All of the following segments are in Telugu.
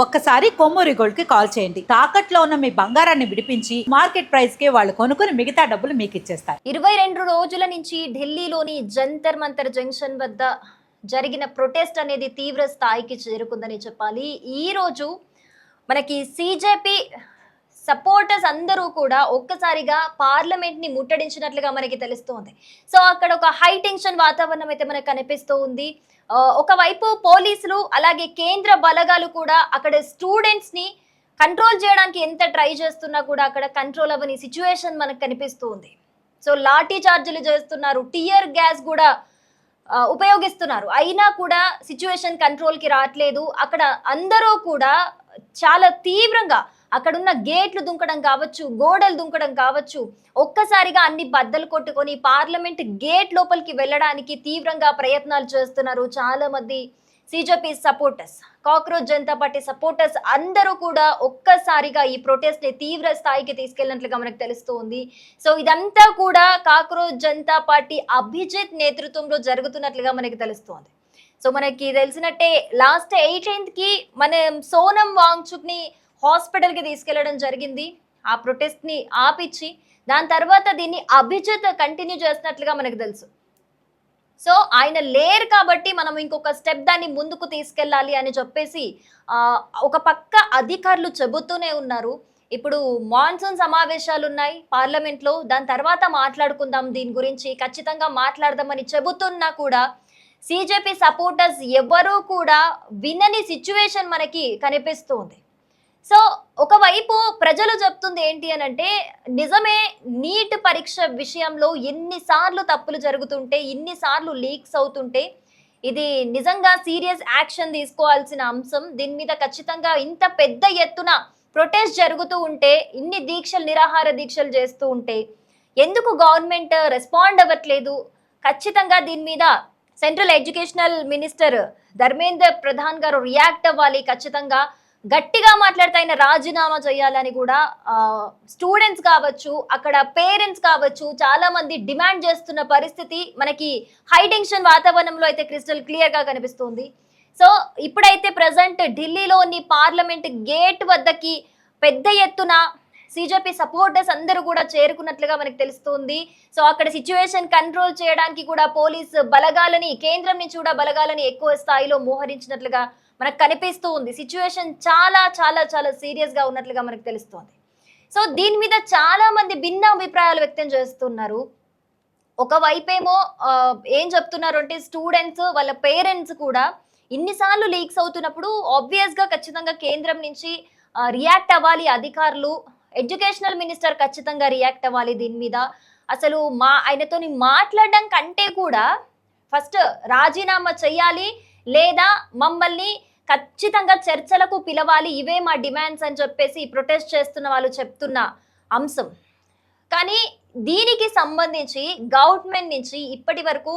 ఒక్కసారి కొమ్మూరి గోల్డ్ కి కాల్ చేయండి. తాకట్లో ఉన్న మీ బంగారాన్ని విడిపించి మార్కెట్ ప్రైస్ కి వాళ్ళు కొనుక్కుని మిగతా డబ్బులు మీకు ఇచ్చేస్తారు. 22 రోజుల నుంచి ఢిల్లీలోని జంతర్ మంతర్ జంక్షన్ వద్ద జరిగిన ప్రొటెస్ట్ అనేది తీవ్ర స్థాయికి చేరుకుందని చెప్పాలి. ఈ రోజు మనకి సిజేపీ సపోర్టర్స్ అందరూ కూడా ఒక్కసారిగా పార్లమెంట్ ని ముట్టడించినట్లుగా మనకి తెలుస్తోంది. సో అక్కడ ఒక హై టెన్షన్ వాతావరణం అయితే మనకు కనిపిస్తూ ఉంది. ఒకవైపు పోలీసులు అలాగే కేంద్ర బలగాలు కూడా అక్కడ స్టూడెంట్స్ ని కంట్రోల్ చేయడానికి ఎంత ట్రై చేస్తున్నా కూడా అక్కడ కంట్రోల్ అవ్వని సిచ్యువేషన్ మనకు కనిపిస్తూ ఉంది. సో లాఠీ చార్జీలు చేస్తున్నారు, టియర్ గ్యాస్ కూడా ఉపయోగిస్తున్నారు. అయినా కూడా సిచ్యువేషన్ కంట్రోల్ కి రావట్లేదు. అక్కడ అందరూ కూడా చాలా తీవ్రంగా అక్కడున్న గేట్లు దుంకడం కావచ్చు, గోడలు దుంకడం కావచ్చు, ఒక్కసారిగా అన్ని బద్దలు కొట్టుకొని పార్లమెంట్ గేట్ లోపలికి వెళ్ళడానికి తీవ్రంగా ప్రయత్నాలు చేస్తున్నారు చాలా మంది CJP supporters. Cockroach Janata party supporters అందరూ కూడా ఒక్కసారిగా ఈ ప్రొటెస్ట్ ని తీవ్ర స్థాయికి తీసుకెళ్ళినట్లుగా మనకు తెలుస్తూ ఉంది. సో ఇదంతా కూడా కాక్రోచ్ జనతా పార్టీ అభిజిత్ నేతృత్వంలో జరుగుతున్నట్లుగా మనకి తెలుస్తోంది. సో మనకి తెలిసినట్టే లాస్ట్ 18th కి మనం సోనం వాంగ్చుక్ ని హాస్పిటల్ కి తీసుకెళ్లడం జరిగింది. ఆ ప్రొటెస్ట్ ని ఆపిచ్చి దాని తర్వాత దీన్ని అభిజిత్ కంటిన్యూ చేస్తున్నట్లుగా మనకు తెలుసు. సో ఆయన లేరు కాబట్టి మనం ఇంకొక స్టెప్ దాన్ని ముందుకు తీసుకెళ్ళాలి అని చెప్పేసి ఒక పక్క అధికారులు చెబుతూనే ఉన్నారు. ఇప్పుడు మాన్సూన్ సమావేశాలు ఉన్నాయి పార్లమెంట్ లో, దాని తర్వాత మాట్లాడుకుందాం దీని గురించి, ఖచ్చితంగా మాట్లాడదామని చెబుతున్నా కూడా సిజేపీ సపోర్టర్స్ ఎవరూ కూడా వినని సిచ్యువేషన్ మనకి కనిపిస్తుంది. సో ఒకవైపు ప్రజలు చెప్తుంది ఏంటి అని అంటే, నిజమే నీట్ పరీక్ష విషయంలో ఎన్నిసార్లు తప్పులు జరుగుతుంటే, ఇన్నిసార్లు లీక్స్ అవుతుంటే ఇది నిజంగా సీరియస్ యాక్షన్ తీసుకోవాల్సిన అంశం. దీని మీద ఖచ్చితంగా ఇంత పెద్ద ఎత్తున ప్రొటెస్ట్ జరుగుతూ ఉంటే, ఇన్ని దీక్షలు నిరాహార దీక్షలు చేస్తూ ఉంటే ఎందుకు గవర్నమెంట్ రెస్పాండ్ అవ్వట్లేదు? ఖచ్చితంగా దీని మీద central educational minister Dharmendra Pradhan గారు రియాక్ట్ అవ్వాలి. ఖచ్చితంగా గట్టిగా మాట్లాడితే ఆయన రాజీనామా చేయాలని కూడా స్టూడెంట్స్ కావచ్చు, అక్కడ పేరెంట్స్ కావచ్చు, చాలా మంది డిమాండ్ చేస్తున్న పరిస్థితి మనకి హై టెన్షన్ వాతావరణంలో అయితే క్రిస్టల్ క్లియర్ గా కనిపిస్తుంది. సో ఇప్పుడైతే ప్రజెంట్ ఢిల్లీలోని పార్లమెంట్ గేట్ వద్దకి పెద్ద ఎత్తున సిజేపీ సపోర్టర్స్ అందరూ కూడా చేరుకున్నట్లుగా మనకి తెలుస్తుంది. సో అక్కడ సిచ్యువేషన్ కంట్రోల్ చేయడానికి కూడా పోలీస్ బలగాలని, కేంద్రం నుంచి కూడా బలగాలని ఎక్కువ స్థాయిలో మోహరించినట్లుగా మనకు కనిపిస్తూ ఉంది. సిచ్యువేషన్ చాలా చాలా చాలా సీరియస్ గా ఉన్నట్లుగా మనకు తెలుస్తోంది. సో దీని మీద చాలా మంది భిన్న అభిప్రాయాలు వ్యక్తం చేస్తున్నారు. ఒకవైపేమో ఏం చెప్తున్నారు అంటే, స్టూడెంట్స్ వాళ్ళ పేరెంట్స్ కూడా ఇన్నిసార్లు లీక్స్ అవుతున్నప్పుడు ఆబ్వియస్ గా ఖచ్చితంగా కేంద్రం నుంచి రియాక్ట్ అవ్వాలి అధికారులు, ఎడ్యుకేషనల్ మినిస్టర్ ఖచ్చితంగా రియాక్ట్ అవ్వాలి దీని మీద. అసలు ఆయనతోని మాట్లాడడం కంటే కూడా ఫస్ట్ రాజీనామా చెయ్యాలి, లేదా మమ్మల్ని ఖచ్చితంగా చర్చలకు పిలవాలి, ఇవే మా డిమాండ్స్ అని చెప్పేసి ప్రొటెస్ట్ చేస్తున్న వాళ్ళు చెప్తున్న అంశం. కానీ దీనికి సంబంధించి గవర్నమెంట్ నుంచి ఇప్పటి వరకు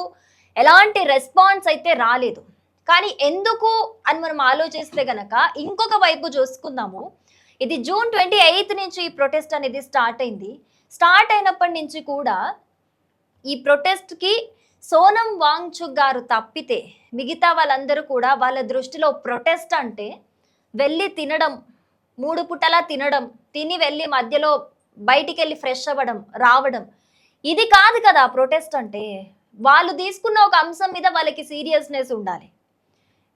ఎలాంటి రెస్పాన్స్ అయితే రాలేదు. కానీ ఎందుకు అని మనం ఆలోచిస్తే గనక ఇంకొక వైపు చూసుకుందాము. ఇది జూన్ 28 నుంచి ఈ ప్రొటెస్ట్ అనేది స్టార్ట్ అయింది. స్టార్ట్ అయినప్పటి నుంచి కూడా ఈ ప్రొటెస్ట్ కి సోనం వాంగ్చుక్ గారు తప్పితే మిగతా వాళ్ళందరూ కూడా వాళ్ళ దృష్టిలో ప్రొటెస్ట్ అంటే వెళ్ళి తినడం, 3 పూటలా తినడం, తిని వెళ్ళి మధ్యలో బయటికి వెళ్ళి ఫ్రెష్ అవ్వడం రావడం, ఇది కాదు కదా ప్రొటెస్ట్ అంటే. వాళ్ళు తీసుకున్న ఒక అంశం మీద వాళ్ళకి సీరియస్నెస్ ఉండాలి.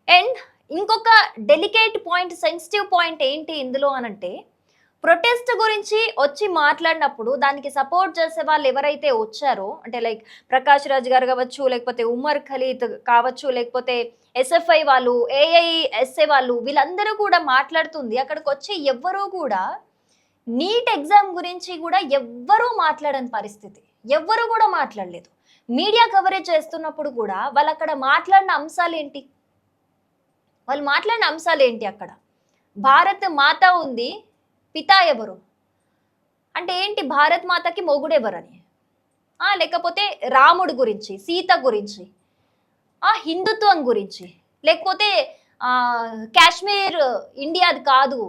అండ్ ఇంకొక డెలికేట్ పాయింట్, సెన్సిటివ్ పాయింట్ ఏంటి ఇందులో అనంటే, ప్రొటెస్ట్ గురించి వచ్చి మాట్లాడినప్పుడు దానికి సపోర్ట్ చేసే వాళ్ళు ఎవరైతే వచ్చారో, అంటే లైక్ ప్రకాష్ రాజ్ గారు కావచ్చు, లేకపోతే ఉమర్ ఖలీద్ కావచ్చు, లేకపోతే ఎస్ఎఫ్ఐ వాళ్ళు, ఏఐఎస్ఏ వాళ్ళు, వీళ్ళందరూ కూడా మాట్లాడుతుంది. అక్కడికి వచ్చి ఎవ్వరూ కూడా నీట్ ఎగ్జామ్ గురించి కూడా ఎవ్వరూ మాట్లాడని పరిస్థితి, ఎవ్వరూ కూడా మాట్లాడలేదు. మీడియా కవరేజ్ చేస్తున్నప్పుడు కూడా వాళ్ళు అక్కడ మాట్లాడిన అంశాలు ఏంటి? అక్కడ భారత్ మాత ఉంది, పితా ఎవరు అంటే ఏంటి? భారత్ మాతకి మొగుడెవరని, లేకపోతే రాముడు గురించి, సీత గురించి, హిందుత్వం గురించి, లేకపోతే కాశ్మీర్ ఇండియాది కాదు,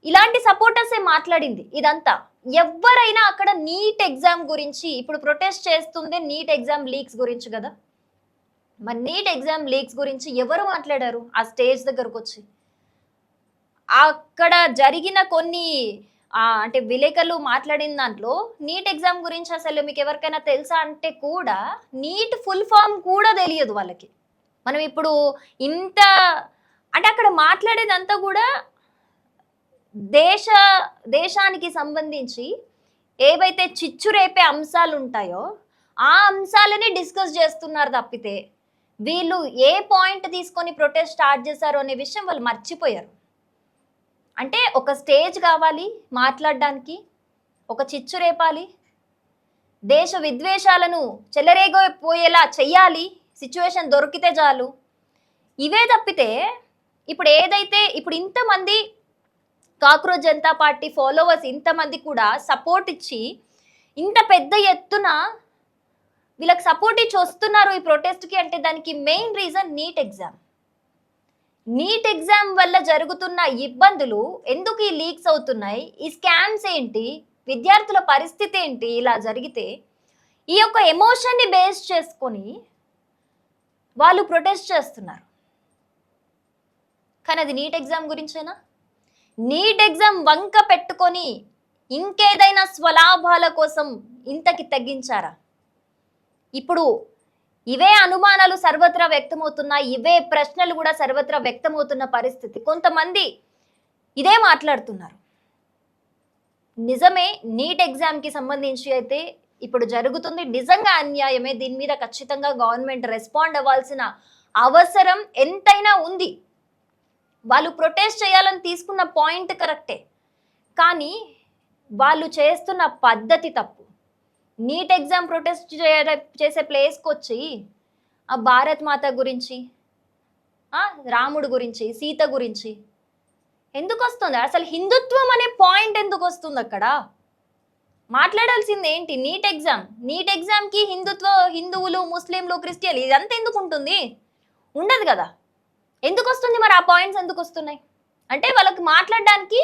ఇలాంటి సపోర్టర్సే మాట్లాడింది ఇదంతా. ఎవరైనా అక్కడ నీట్ ఎగ్జామ్ గురించి, ఇప్పుడు ప్రొటెస్ట్ చేస్తుంది నీట్ ఎగ్జామ్ లీక్స్ గురించి కదా, మరి నీట్ ఎగ్జామ్ లీక్స్ గురించి ఎవరు మాట్లాడారు ఆ స్టేజ్ దగ్గరకు వచ్చి? అక్కడ జరిగిన కొన్ని అంటే విలేకరులు మాట్లాడిన దాంట్లో నీట్ ఎగ్జామ్ గురించి అసలు మీకు ఎవరికైనా తెలుసా అంటే కూడా నీట్ ఫుల్ ఫామ్ కూడా తెలియదు వాళ్ళకి. మనం ఇప్పుడు ఇంత అంటే అక్కడ మాట్లాడేదంతా కూడా దేశానికి సంబంధించి ఏవైతే చిచ్చు రేపే అంశాలు ఉంటాయో ఆ అంశాలని డిస్కస్ చేస్తున్నారు తప్పితే వీళ్ళు ఏ పాయింట్ తీసుకొని ప్రొటెస్ట్ స్టార్ట్ చేశారు అనే విషయం వాళ్ళు మర్చిపోయారు. అంటే ఒక స్టేజ్ కావాలి మాట్లాడడానికి, ఒక చిచ్చు రేపాలి, దేశ విద్వేషాలను చెలరేగిపోయేలా చెయ్యాలి, సిచ్యువేషన్ దొరికితే చాలు. ఇవే తప్పితే ఇప్పుడు ఏదైతే ఇప్పుడు ఇంతమంది కాక్రోచ్ జనతా పార్టీ ఫాలోవర్స్ ఇంతమంది కూడా సపోర్ట్ ఇచ్చి ఇంత పెద్ద ఎత్తున వీళ్ళకి సపోర్ట్ ఇచ్చి వస్తున్నారు ఈ ప్రొటెస్ట్కి అంటే దానికి main reason NEET exam. NEET exam వల్ల జరుగుతున్న ఇబ్బందులు ఎందుకు ఈ లీక్స్ అవుతున్నాయి, ఈ స్కామ్స్ ఏంటి, విద్యార్థుల పరిస్థితి ఏంటి, ఇలా జరిగితే ఈ యొక్క ఎమోషన్ని బేస్ చేసుకొని వాళ్ళు ప్రొటెస్ట్ చేస్తున్నారు. కానీ అది నీట్ ఎగ్జామ్ గురించేనా? నీట్ ఎగ్జామ్ వంక పెట్టుకొని ఇంకేదైనా స్వలాభాల కోసం ఇంతకి తగ్గించారా? ఇప్పుడు ఇవే అనుమానాలు సర్వత్రా వ్యక్తమవుతున్నాయి, ఇవే ప్రశ్నలు కూడా సర్వత్రా వ్యక్తమవుతున్న పరిస్థితి. కొంతమంది ఇదే మాట్లాడుతున్నారు. నిజమే, నీట్ ఎగ్జామ్కి సంబంధించి అయితే ఇప్పుడు జరుగుతుంది నిజంగా అన్యాయమే. దీని మీద ఖచ్చితంగా గవర్నమెంట్ రెస్పాండ్ అవ్వాల్సిన అవసరం ఎంతైనా ఉంది. వాళ్ళు ప్రొటెస్ట్ చేయాలని తీసుకున్న పాయింట్ కరెక్టే, కానీ వాళ్ళు చేస్తున్న పద్ధతి తప్పు. నీట్ ఎగ్జామ్ ప్రొటెస్ట్ చేసే ప్లేస్కి వచ్చి ఆ భారత్ మాత గురించి, రాముడు గురించి, సీత గురించి ఎందుకు వస్తుంది? అసలు హిందుత్వం అనే పాయింట్ ఎందుకు వస్తుంది? అక్కడ మాట్లాడాల్సింది ఏంటి? NEET exam. నీట్ ఎగ్జామ్కి హిందువులు, ముస్లింలు, క్రిస్టియన్లు ఇదంతా ఎందుకు ఉంటుంది? ఉండదు కదా. ఎందుకు వస్తుంది మరి? ఆ పాయింట్స్ ఎందుకు వస్తున్నాయి అంటే వాళ్ళకి మాట్లాడడానికి,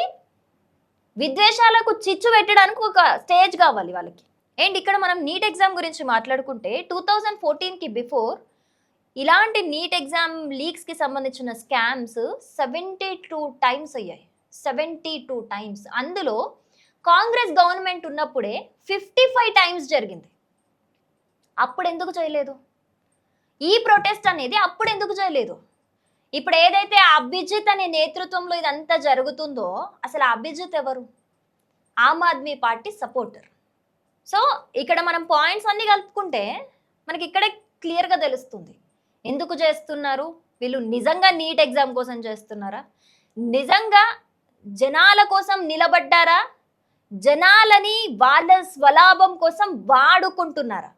విద్వేషాలకు చిచ్చు పెట్టడానికి ఒక స్టేజ్ కావాలి వాళ్ళకి. అండ్ ఇక్కడ మనం నీట్ ఎగ్జామ్ గురించి మాట్లాడుకుంటే 2014కి బిఫోర్ ఇలాంటి నీట్ ఎగ్జామ్ లీక్స్కి సంబంధించిన స్కామ్స్ 72 టైమ్స్ అయ్యాయి. 72 టైమ్స్. అందులో కాంగ్రెస్ గవర్నమెంట్ ఉన్నప్పుడే 55 టైమ్స్ జరిగింది. అప్పుడు ఎందుకు చేయలేదు? ఈ ప్రొటెస్ట్ అనేది అప్పుడు ఎందుకు చేయలేదు? ఇప్పుడు ఏదైతే అభిజిత్ అనే నేతృత్వంలో ఇదంతా జరుగుతుందో అసలు అభిజిత్ ఎవరు? Aam Aadmi party supporter. So ఇక్కడ మనం పాయింట్స్ అన్ని కలుపుకుంటే మనకి ఇక్కడే క్లియర్గా తెలుస్తుంది ఎందుకు చేస్తున్నారు. వీళ్ళు నిజంగా నీట్ ఎగ్జామ్ కోసం చేస్తున్నారా? నిజంగా జనాల కోసం నిలబడ్డారా? జనాలని వాళ్ళ స్వలాభం కోసం వాడుకుంటున్నారా?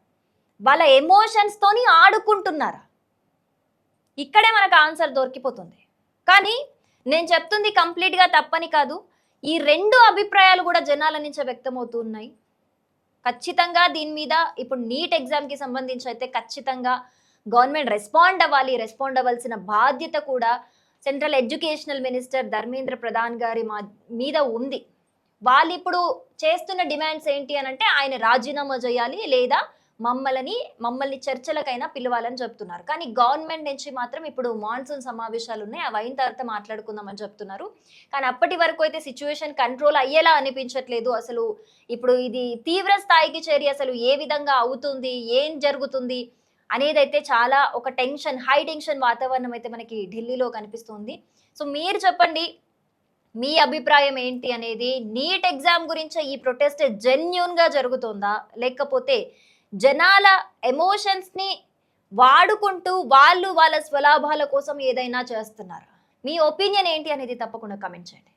వాళ్ళ ఎమోషన్స్తోని ఆడుకుంటున్నారా? ఇక్కడే మనకు ఆన్సర్ దొరికిపోతుంది. కానీ నేను చెప్తుంది కంప్లీట్గా తప్పని కాదు. ఈ రెండు అభిప్రాయాలు కూడా జనాల నుంచే వ్యక్తమవుతున్నాయి. ఖచ్చితంగా దీని మీద ఇప్పుడు నీట్ ఎగ్జామ్కి సంబంధించి అయితే ఖచ్చితంగా గవర్నమెంట్ రెస్పాండ్ అవ్వాలి. రెస్పాండ్ అవ్వాల్సిన బాధ్యత కూడా central educational minister Dharmendra Pradhan గారి మీద ఉంది. వాళ్ళు ఇప్పుడు చేస్తున్న డిమాండ్స్ ఏంటి అని అంటే ఆయన రాజీనామా చేయాలి లేదా మమ్మల్ని చర్చలకైనా పిలవాలని చెప్తున్నారు. కానీ గవర్నమెంట్ నుంచి మాత్రం ఇప్పుడు మాన్సూన్ సమావేశాలు ఉన్నాయి, అవి అయిన తర్వాత మాట్లాడుకుందామని చెప్తున్నారు. కానీ అప్పటి వరకు అయితే సిచ్యువేషన్ కంట్రోల్ అయ్యేలా అనిపించట్లేదు. అసలు ఇప్పుడు ఇది తీవ్ర స్థాయికి చేరి అసలు ఏ విధంగా అవుతుంది, ఏం జరుగుతుంది అనేది అయితే చాలా ఒక హై టెన్షన్ వాతావరణం అయితే మనకి ఢిల్లీలో కనిపిస్తుంది. సో మీరు చెప్పండి మీ అభిప్రాయం ఏంటి అనేది. నీట్ ఎగ్జామ్ గురించి ఈ ప్రొటెస్ట్ జెన్యూన్గా జరుగుతుందా, లేకపోతే జనాల ఎమోషన్స్ని వాడుకుంటూ వాళ్ళ స్వలాభాల కోసం ఏదైనా చేస్తున్నారా? మీ ఒపీనియన్ ఏంటి అనేది తప్పకుండా కమెంట్ చేయండి.